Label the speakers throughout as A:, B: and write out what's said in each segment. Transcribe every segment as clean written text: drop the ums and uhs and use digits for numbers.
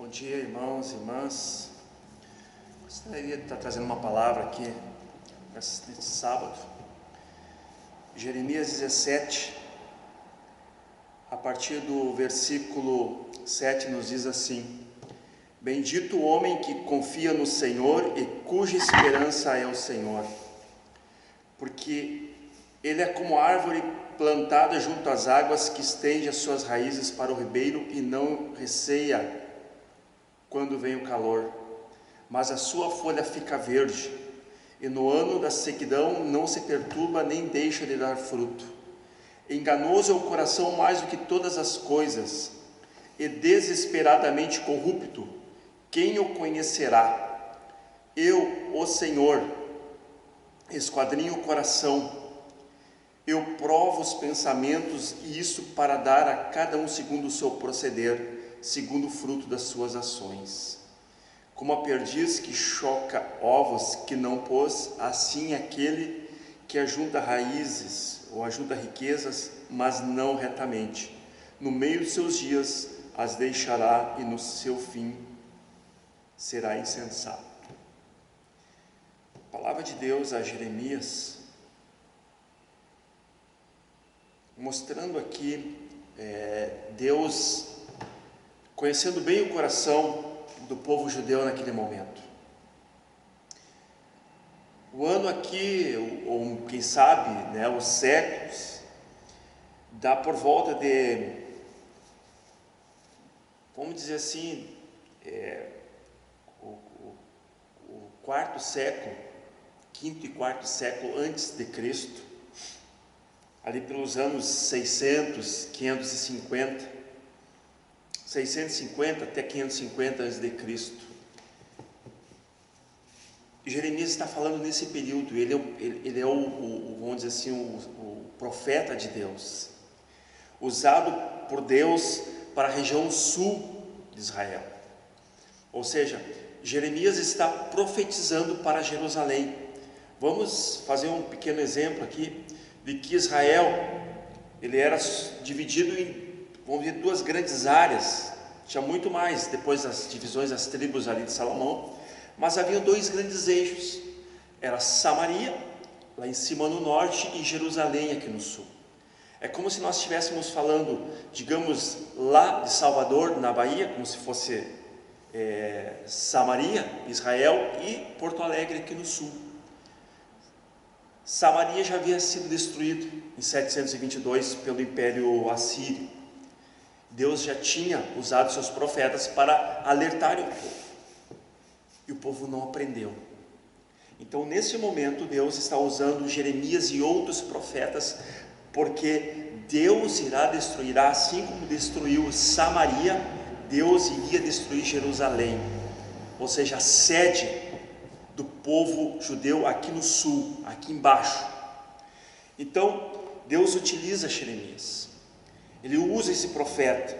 A: Bom dia, irmãos e irmãs. Gostaria de estar trazendo uma palavra aqui neste sábado. Jeremias 17, a partir do versículo 7, nos diz assim: Bendito o homem que confia no Senhor e cuja esperança é o Senhor, porque ele é como árvore plantada junto às águas, que estende as suas raízes para o ribeiro e não receia quando vem o calor, mas a sua folha fica verde, e no ano da sequidão não se perturba nem deixa de dar fruto. Enganoso é o coração mais do que todas as coisas, e desesperadamente corrupto, quem o conhecerá? Eu, o Senhor, esquadrinho o coração, eu provo os pensamentos, e isso para dar a cada um segundo o seu proceder, segundo o fruto das suas ações. Como a perdiz que choca ovos que não pôs, assim aquele que ajunta raízes ou ajunta riquezas, mas não retamente. No meio dos seus dias as deixará, e no seu fim será insensato. A palavra de Deus a Jeremias, mostrando aqui Deus conhecendo bem o coração do povo judeu naquele momento. O ano aqui, ou quem sabe, os séculos, dá por volta de, vamos dizer assim, o quarto século, quinto e quarto século antes de Cristo, ali pelos anos 650 até 550 a.C. Jeremias está falando nesse período. Ele é vamos dizer assim, o profeta de Deus, usado por Deus para a região sul de Israel. Ou seja, Jeremias está profetizando para Jerusalém. Vamos fazer um pequeno exemplo aqui de que Israel, ele era dividido em, vamos dizer, duas grandes áreas. Tinha muito mais depois das divisões das tribos ali de Salomão, mas havia dois grandes eixos: era Samaria lá em cima no norte e Jerusalém aqui no sul. É como se nós estivéssemos falando, digamos, lá de Salvador, na Bahia, como se fosse Samaria, Israel, e Porto Alegre aqui no sul. Samaria já havia sido destruído em 722 pelo Império Assírio. Deus já tinha usado seus profetas para alertar o povo, e o povo não aprendeu. Então, nesse momento, Deus está usando Jeremias e outros profetas, porque Deus irá destruir, assim como destruiu Samaria, Deus iria destruir Jerusalém, ou seja, a sede do povo judeu aqui no sul, aqui embaixo. Então, Deus utiliza Jeremias, ele usa esse profeta.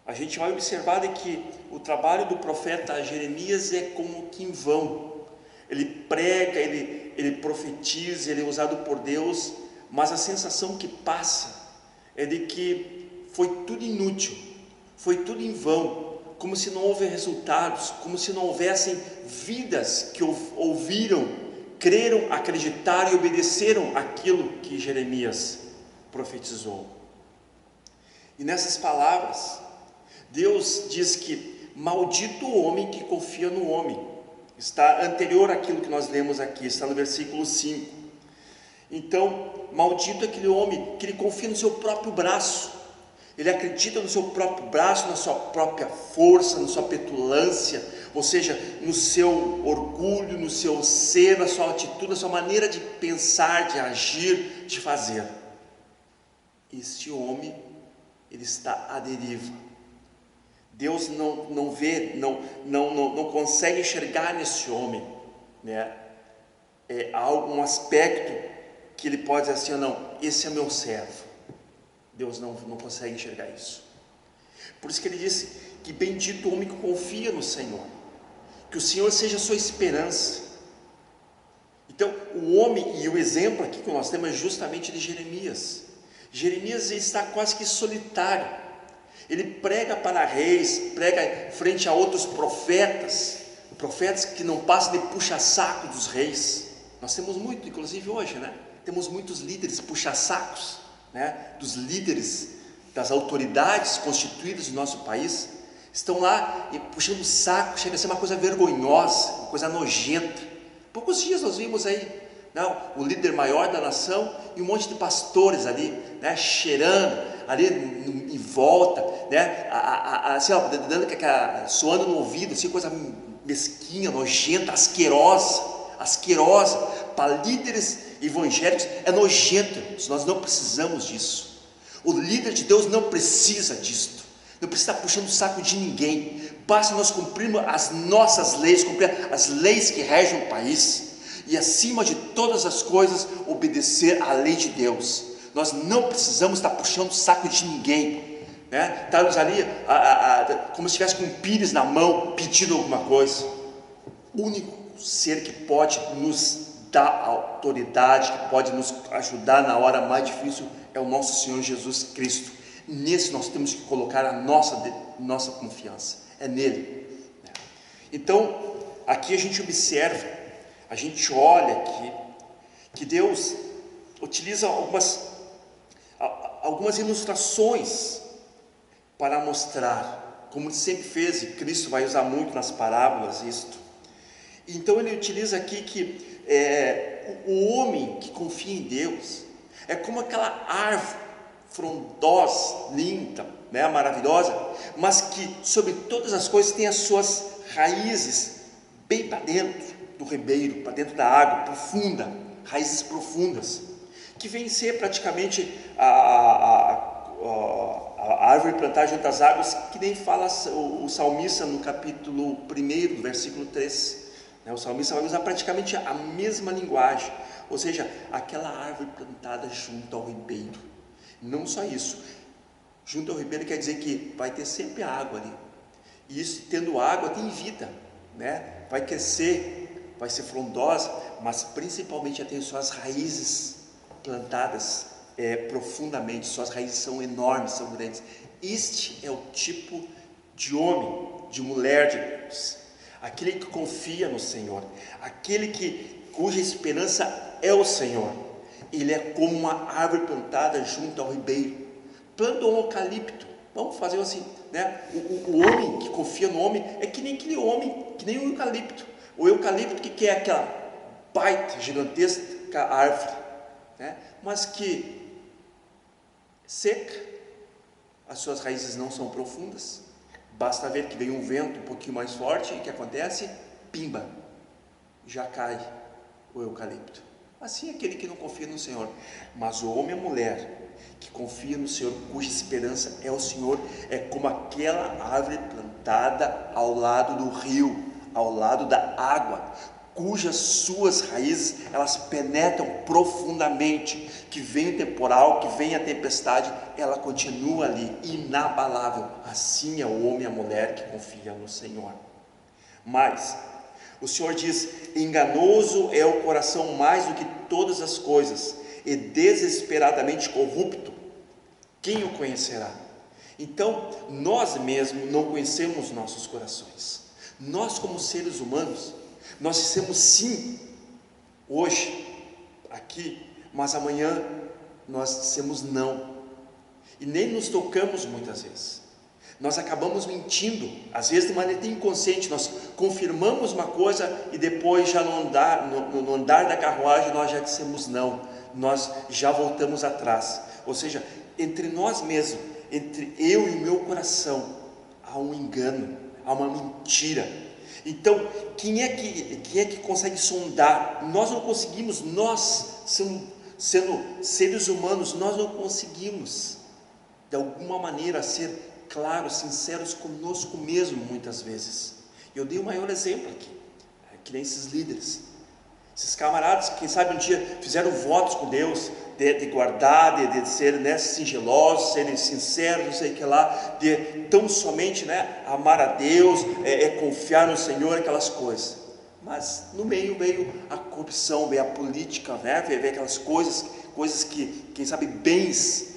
A: A gente vai observar de que o trabalho do profeta Jeremias é como que em vão. Ele prega, ele profetiza, ele é usado por Deus, mas a sensação que passa é de que foi tudo inútil, foi tudo em vão, como se não houve resultados, como se não houvessem vidas que ouviram, creram, acreditaram e obedeceram aquilo que Jeremias profetizou. E nessas palavras, Deus diz que maldito o homem que confia no homem. Está anterior àquilo que nós lemos aqui, está no versículo 5. Então, maldito é aquele homem que ele confia no seu próprio braço. Ele acredita no seu próprio braço, na sua própria força, na sua petulância, ou seja, no seu orgulho, no seu ser, na sua atitude, na sua maneira de pensar, de agir, de fazer. Este homem, ele está à deriva. Deus não vê, não consegue enxergar nesse homem, algum aspecto que ele pode dizer assim: não, esse é meu servo. Deus não consegue enxergar isso. Por isso que ele disse que bendito o homem que confia no Senhor, que o Senhor seja a sua esperança. Então, o homem, e o exemplo aqui que nós temos é justamente de Jeremias. Jeremias está quase que solitário. Ele prega para reis, prega frente a outros profetas que não passam de puxa-saco dos reis. Nós temos muito, inclusive hoje, né? Temos muitos líderes puxa-sacos, né? Dos líderes, das autoridades constituídas no nosso país, estão lá e puxando o saco, chega a ser uma coisa vergonhosa, uma coisa nojenta. Poucos dias nós vimos aí, né, o líder maior da nação e um monte de pastores ali, né, cheirando ali em volta, né, assim, ó, dando soando no ouvido, assim, coisa mesquinha, nojenta, asquerosa. Para líderes evangélicos é nojento. Nós não precisamos disso. O líder de Deus não precisa disso. Não precisa estar puxando o saco de ninguém. Basta nós cumprirmos as nossas leis, cumprir as leis que regem o país, e acima de todas as coisas, obedecer à lei de Deus. Nós não precisamos estar puxando o saco de ninguém, né? Estarmos ali como se estivesse com um pires na mão, pedindo alguma coisa. O único ser que pode nos dar autoridade, que pode nos ajudar na hora mais difícil, é o nosso Senhor Jesus Cristo. Nesse nós temos que colocar a nossa confiança, é nele. Então, aqui a gente observa, a gente olha aqui, que Deus utiliza algumas ilustrações para mostrar, como ele sempre fez, e Cristo vai usar muito nas parábolas isto. Então ele utiliza aqui que o homem que confia em Deus é como aquela árvore frondosa, linda, né, maravilhosa, mas que sobre todas as coisas tem as suas raízes bem para dentro do ribeiro, para dentro da água profunda, raízes profundas, que vem ser praticamente a árvore plantada junto às águas, que nem fala o salmista no capítulo 1, versículo 3. O salmista vai usar praticamente a mesma linguagem, ou seja, aquela árvore plantada junto ao ribeiro. Não só isso, junto ao ribeiro quer dizer que vai ter sempre água ali, e isso, tendo água, tem vida, né? Vai crescer, vai ser frondosa, mas principalmente já tem suas raízes plantadas profundamente, suas raízes são enormes, são grandes. Este é o tipo de homem, de mulher de Deus, aquele que confia no Senhor, aquele cuja esperança é o Senhor. Ele é como uma árvore plantada junto ao ribeiro. Planta um eucalipto, vamos fazer assim, né? O homem que confia no homem é que nem aquele homem, que nem o eucalipto. O eucalipto que é aquela baita, gigantesca árvore, né? Mas que seca, as suas raízes não são profundas. Basta ver que vem um vento um pouquinho mais forte e o que acontece? Pimba, já cai o eucalipto. Assim é aquele que não confia no Senhor. Mas o homem e a mulher que confia no Senhor, cuja esperança é o Senhor, é como aquela árvore plantada ao lado do rio, ao lado da água, cujas suas raízes, elas penetram profundamente, que vem o temporal, que vem a tempestade, ela continua ali, inabalável. Assim é o homem e a mulher que confia no Senhor. Mas o Senhor diz: enganoso é o coração mais do que todas as coisas, e desesperadamente corrupto, quem o conhecerá? Então, nós mesmos não conhecemos nossos corações. Nós, como seres humanos, nós dissemos sim, hoje, aqui, mas amanhã nós dissemos não, e nem nos tocamos muitas vezes. Nós acabamos mentindo, às vezes de maneira inconsciente. Nós confirmamos uma coisa e depois, já no andar da carruagem, nós já dissemos não, nós já voltamos atrás. Ou seja, entre nós mesmos, entre eu e o meu coração, há um engano, há uma mentira. Então, quem é que consegue sondar? Nós não conseguimos, nós sendo seres humanos, nós não conseguimos, de alguma maneira, ser claros, sinceros conosco mesmo, muitas vezes. Eu dei o maior exemplo aqui, que nem esses líderes, esses camaradas que, quem sabe, um dia fizeram votos com Deus, de guardar, de ser, né, sigilosos, serem sinceros, não sei o que lá, de tão somente, né, amar a Deus, confiar no Senhor, aquelas coisas. Mas no meio veio a corrupção, veio a política, né, veio aquelas coisas que, quem sabe, bens,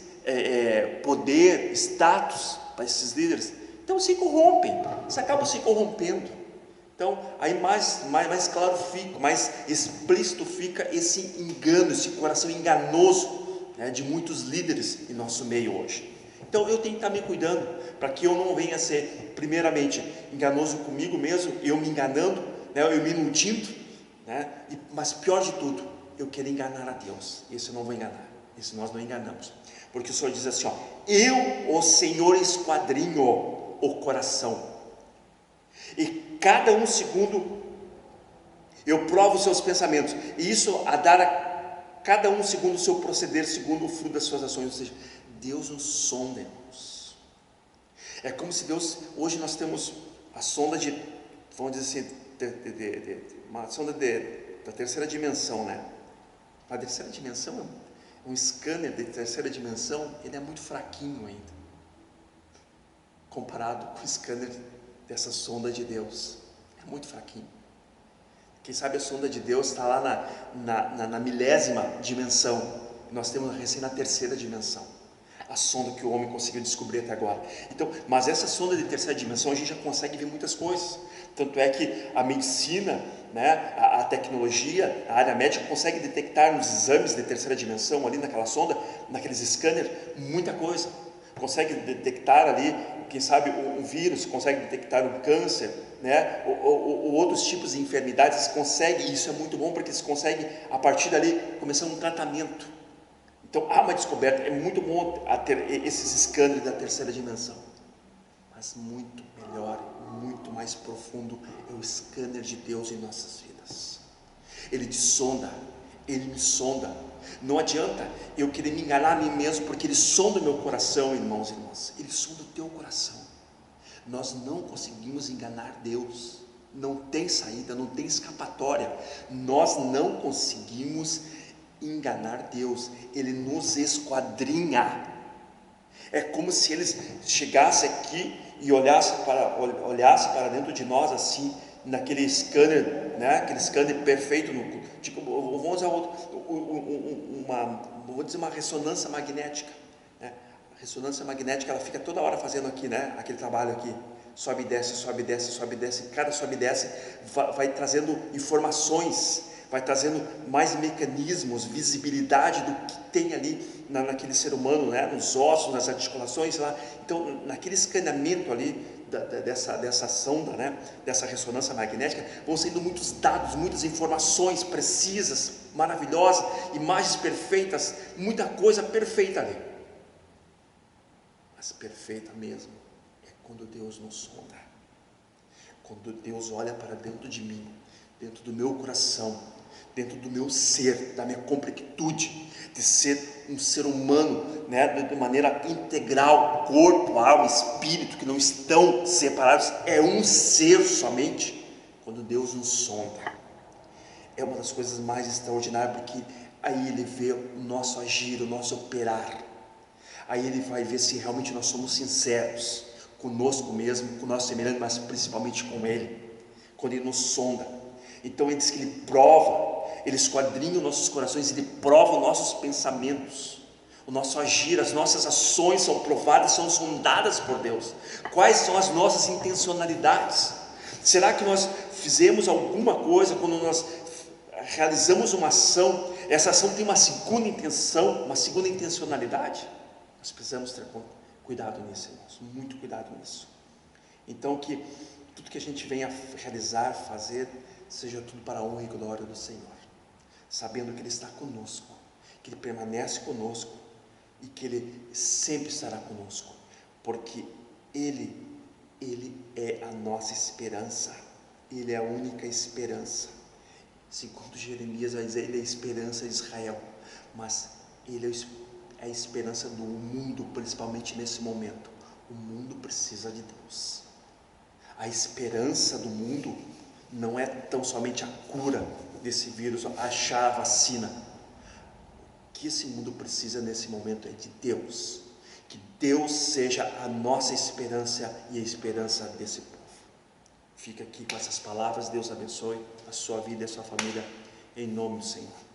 A: poder, status, para esses líderes, então se corrompem, eles acabam se corrompendo. Então, aí mais claro fica, mais explícito fica esse engano, esse coração enganoso, né, de muitos líderes em nosso meio hoje. Então, eu tenho que estar me cuidando, para que eu não venha a ser, primeiramente, enganoso comigo mesmo, eu me enganando, né, eu me iludindo, né, mas pior de tudo, eu quero enganar a Deus. Esse eu não vou enganar, esse nós não enganamos, porque o Senhor diz assim, ó, eu, o Senhor, esquadrinho o coração, e cada um segundo eu provo os seus pensamentos, e isso a dar a cada um segundo o seu proceder, segundo o fruto das suas ações. Ou seja, Deus nos sonda, irmãos. É como se Deus, hoje nós temos a sonda de, vamos dizer assim, uma sonda da terceira dimensão, né? A terceira dimensão, um scanner de terceira dimensão, ele é muito fraquinho ainda, comparado com o scanner dessa sonda de Deus. É muito fraquinho. Quem sabe a sonda de Deus está lá na milésima dimensão, e nós temos recém na terceira dimensão, a sonda que o homem conseguiu descobrir até agora. Então, mas essa sonda de terceira dimensão a gente já consegue ver muitas coisas, tanto é que a medicina, né, a tecnologia, a área médica consegue detectar nos exames de terceira dimensão, ali naquela sonda, naqueles scanners, muita coisa. Consegue detectar ali, quem sabe, um vírus, consegue detectar um câncer, né, ou outros tipos de enfermidades. Eles conseguem, e isso é muito bom, porque eles conseguem, a partir dali, começar um tratamento. Então, há uma descoberta. É muito bom ter esses scanners da terceira dimensão, mas muito melhor, muito mais profundo é o scanner de Deus em nossas vidas. Ele te sonda, Ele me sonda. Não adianta eu querer me enganar a mim mesmo, porque Ele sonda o meu coração, irmãos e irmãs. Ele sonda o teu coração. Nós não conseguimos enganar Deus. Não tem saída, não tem escapatória. Nós não conseguimos enganar Deus. Ele nos esquadrinha. É como se Ele chegasse aqui e olhasse para dentro de nós assim, naquele scanner, né? Aquele scanner perfeito, tipo, vamos usar vou dizer uma ressonância magnética, né? A ressonância magnética, ela fica toda hora fazendo aqui, né? Aquele trabalho aqui, sobe e desce, sobe e desce, sobe e desce. Cada sobe e desce vai trazendo informações, vai trazendo mais mecanismos, visibilidade do que tem ali naquele ser humano, né? Nos ossos, nas articulações, lá. Então, naquele escaneamento ali dessa sonda, né? Dessa ressonância magnética, vão saindo muitos dados, muitas informações precisas, maravilhosas, imagens perfeitas, muita coisa perfeita ali. Mas perfeita mesmo é quando Deus nos sonda, quando Deus olha para dentro de mim, dentro do meu coração, dentro do meu ser, da minha completude, de ser um ser humano, né, de maneira integral, corpo, alma, espírito, que não estão separados, é um ser somente. Quando Deus nos sonda, é uma das coisas mais extraordinárias, porque aí Ele vê o nosso agir, o nosso operar, aí Ele vai ver se realmente nós somos sinceros conosco mesmo, com o nosso semelhante, mas principalmente com Ele, quando Ele nos sonda. Então Ele diz que Ele prova, Ele esquadrinha os nossos corações, Ele prova os nossos pensamentos, o nosso agir, as nossas ações são provadas, são sondadas por Deus. Quais são as nossas intencionalidades? Será que nós fizemos alguma coisa quando nós realizamos uma ação? Essa ação tem uma segunda intenção, uma segunda intencionalidade? Nós precisamos ter cuidado nisso, irmãos, muito cuidado nisso. Então, que tudo que a gente venha realizar, fazer, seja tudo para a honra e glória do Senhor, sabendo que Ele está conosco, que Ele permanece conosco e que Ele sempre estará conosco, porque Ele é a nossa esperança, Ele é a única esperança. Segundo Jeremias vai dizer, Ele é a esperança de Israel, mas Ele é a esperança do mundo, principalmente nesse momento. O mundo precisa de Deus. A esperança do mundo não é tão somente a cura desse vírus, achar a vacina. O que esse mundo precisa nesse momento é de Deus. Que Deus seja a nossa esperança e a esperança desse povo. Fica aqui com essas palavras. Deus abençoe a sua vida e a sua família, em nome do Senhor.